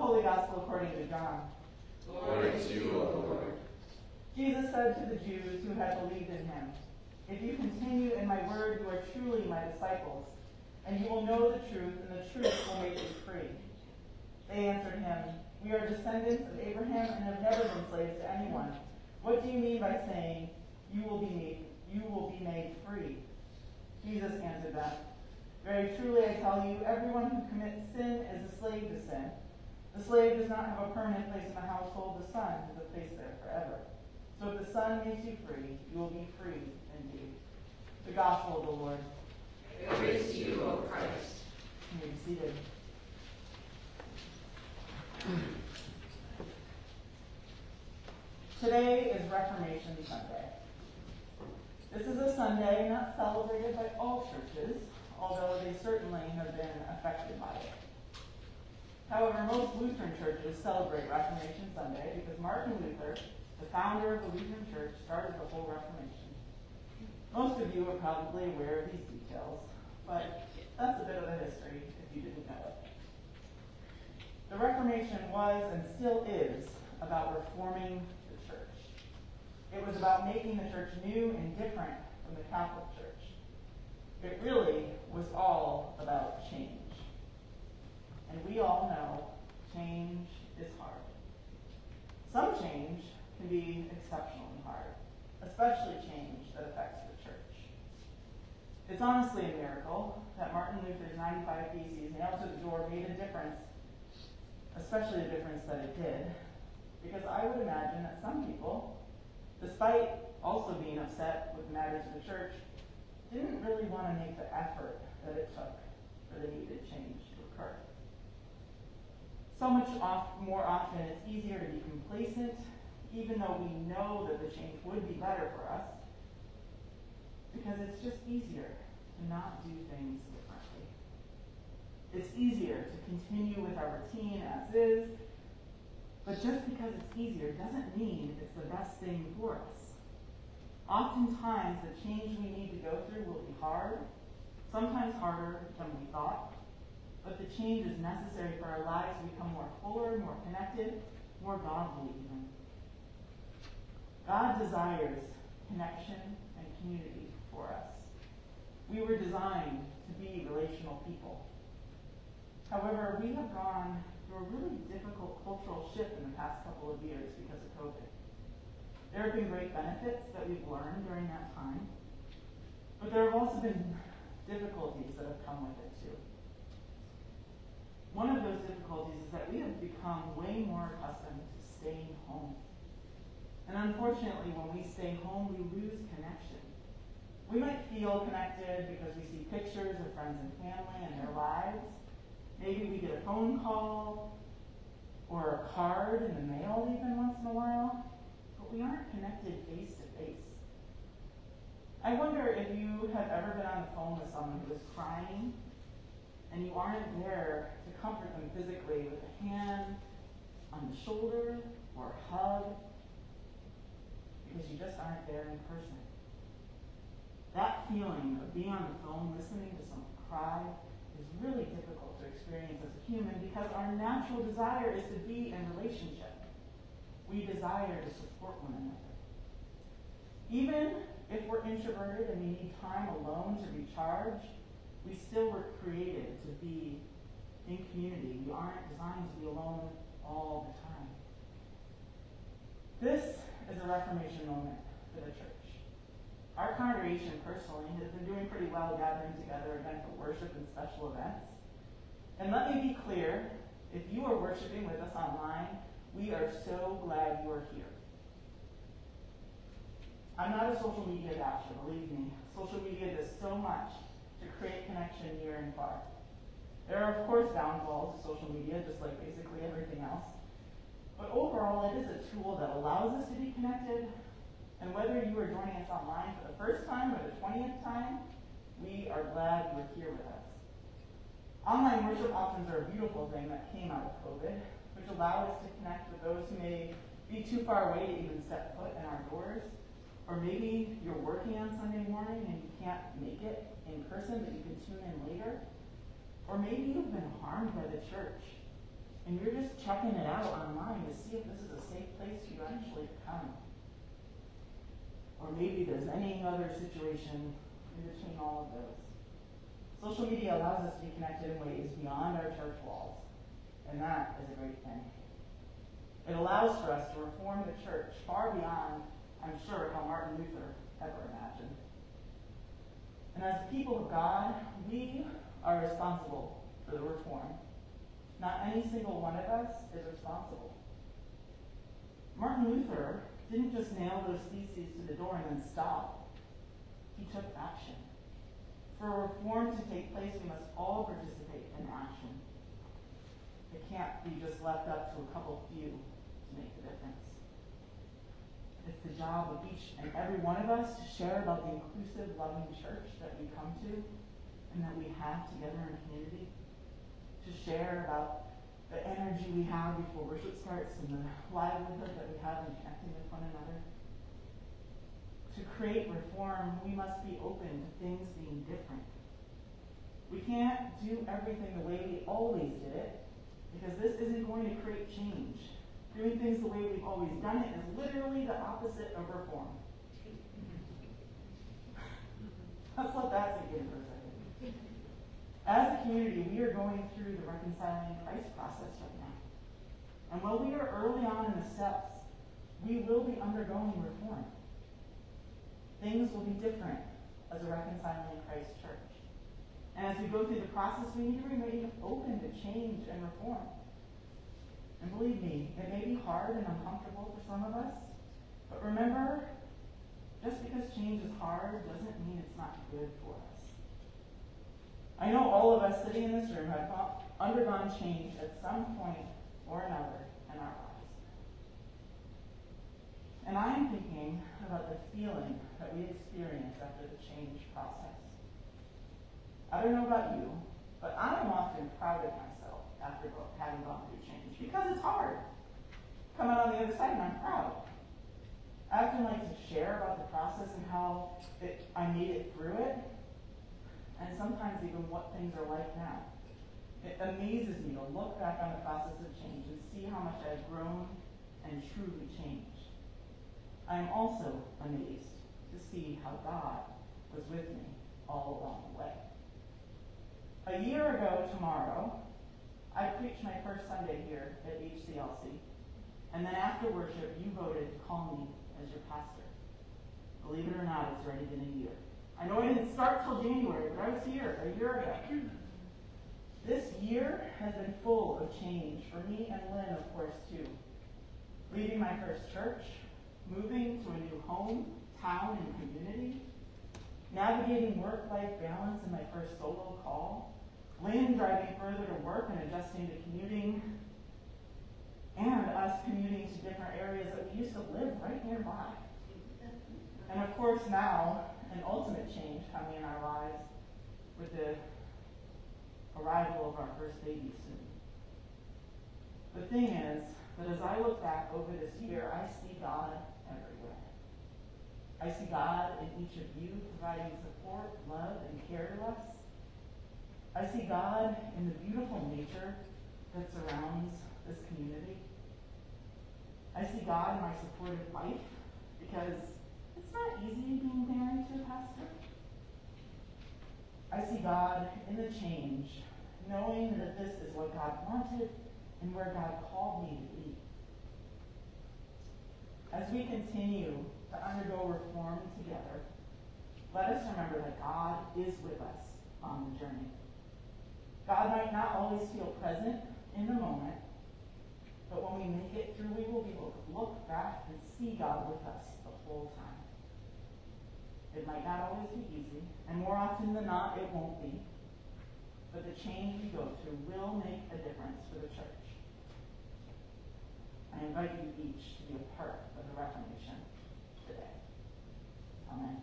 Holy Gospel according to John. Glory to you, O Lord. Jesus said to the Jews who had believed in him, "If you continue in my word, you are truly my disciples, and you will know the truth, and the truth will make you free." They answered him, "We are descendants of Abraham and have never been slaves to anyone. What do you mean by saying, you will be made free?" Jesus answered them, "Very truly I tell you, everyone who commits sin is a slave to sin. The slave does not have a permanent place in the household, the son has a place there forever. So if the Son makes you free, you will be free indeed." The Gospel of the Lord. Praise to you, O Christ. You may be seated. Today is Reformation Sunday. This is a Sunday not celebrated by all churches, although they certainly have been affected by it. However, most Lutheran churches celebrate Reformation Sunday because Martin Luther, the founder of the Lutheran Church, started the whole Reformation. Most of you are probably aware of these details, but that's a bit of the history if you didn't know it. The Reformation was and still is about reforming the church. It was about making the church new and different from the Catholic Church. It really was all about change. And we all know change is hard. Some change can be exceptionally hard, especially change that affects the church. It's honestly a miracle that Martin Luther's 95 Theses nailed to the door made a difference, especially the difference that it did, because I would imagine that some people, despite also being upset with the matters of the church, didn't really want to make the effort that it took for the needed change to occur. So much more often, it's easier to be complacent, even though we know that the change would be better for us, because it's just easier to not do things differently. It's easier to continue with our routine as is, but just because it's easier doesn't mean it's the best thing for us. Oftentimes, the change we need to go through will be hard, sometimes harder than we thought, but the change is necessary for our lives to become more fuller, more connected, more godly even. God desires connection and community for us. We were designed to be relational people. However, we have gone through a really difficult cultural shift in the past couple of years because of COVID. There have been great benefits that we've learned during that time, but there have also been difficulties that have come with it too. One of those difficulties is that we have become way more accustomed to staying home. And unfortunately, when we stay home, we lose connection. We might feel connected because we see pictures of friends and family and their lives. Maybe we get a phone call or a card in the mail even once in a while, but we aren't connected face to face. I wonder if you have ever been on the phone with someone who is crying and you aren't there to comfort them physically with a hand on the shoulder or a hug, because you just aren't there in person. That feeling of being on the phone listening to someone cry is really difficult to experience as a human because our natural desire is to be in relationship. We desire to support one another. Even if we're introverted and we need time alone to recharge, we still were created to be in community. We aren't designed to be alone all the time. This is a Reformation moment for the church. Our congregation personally has been doing pretty well gathering together again for worship and special events. And let me be clear, if you are worshiping with us online, we are so glad you are here. I'm not a social media basher, believe me. Social media does so much to create connection near and far. There are, of course, downfalls to social media, just like basically everything else. But overall, it is a tool that allows us to be connected. And whether you are joining us online for the first time or the 20th time, we are glad you are here with us. Online worship options are a beautiful thing that came out of COVID, which allow us to connect with those who may be too far away to even step foot in our doors. Or maybe you're working on Sunday morning and you can't make it in person, but you can tune in later. Or maybe you've been harmed by the church and you're just checking it out online to see if this is a safe place for you actually to come. Or maybe there's any other situation in between all of those. Social media allows us to be connected in ways beyond our church walls, and that is a great thing. It allows for us to reform the church far beyond, I'm sure, how Martin Luther ever imagined. And as the people of God, we are responsible for the reform. Not any single one of us is responsible. Martin Luther didn't just nail those theses to the door and then stop. He took action. For reform to take place, we must all participate in action. It can't be just left up to a couple few to make the difference. It's the job of each and every one of us to share about the inclusive, loving church that we come to and that we have together in community. To share about the energy we have before worship starts and the livelihood that we have in connecting with one another. To create reform, we must be open to things being different. We can't do everything the way we always did it, because this isn't going to create change. Doing things the way we've always done it is literally the opposite of reform. Let's let that sink in for a second. As a community, we are going through the reconciling Christ process right now. And while we are early on in the steps, we will be undergoing reform. Things will be different as a reconciling Christ church. And as we go through the process, we need to remain open to change and reform. And believe me, it may be hard and uncomfortable for some of us, but remember, just because change is hard doesn't mean it's not good for us. I know all of us sitting in this room have undergone change at some point or another in our lives. And I am thinking about the feeling that we experience after the change process. I don't know about you, but I am often proud of myself after having gone through change because it's hard. Come out on the other side and I'm proud. I often like to share about the process and how I made it through it, and sometimes even what things are like now. It amazes me to look back on the process of change and see how much I've grown and truly changed. I am also amazed to see how God was with me all along the way. A year ago tomorrow, I preached my first Sunday here at HCLC, and then after worship, you voted to call me as your pastor. Believe it or not, it's already been a year. I know I didn't start till January, but I was here a year ago. This year has been full of change for me and Lynn, of course, too. Leaving my first church, moving to a new home, town, and community, navigating work-life balance in my first solo call, Lynn driving further to work and adjusting to commuting, and us commuting to different areas that we used to live right nearby. And of course now, an ultimate change coming in our lives with the arrival of our first baby soon. The thing is that as I look back over this year, I see God everywhere. I see God in each of you providing support, love, and care to us. I see God in the beautiful nature that surrounds this community. I see God in my supportive life, because it's not easy being married to a pastor. I see God in the change, knowing that this is what God wanted and where God called me to be. As we continue to undergo reform together, let us remember that God is with us on the journey. God might not always feel present in the moment, but when we make it through, we will be able to look back and see God with us the whole time. It might not always be easy, and more often than not, it won't be. But the change we go through will make a difference for the church. I invite you each to be a part of the Reformation today. Amen.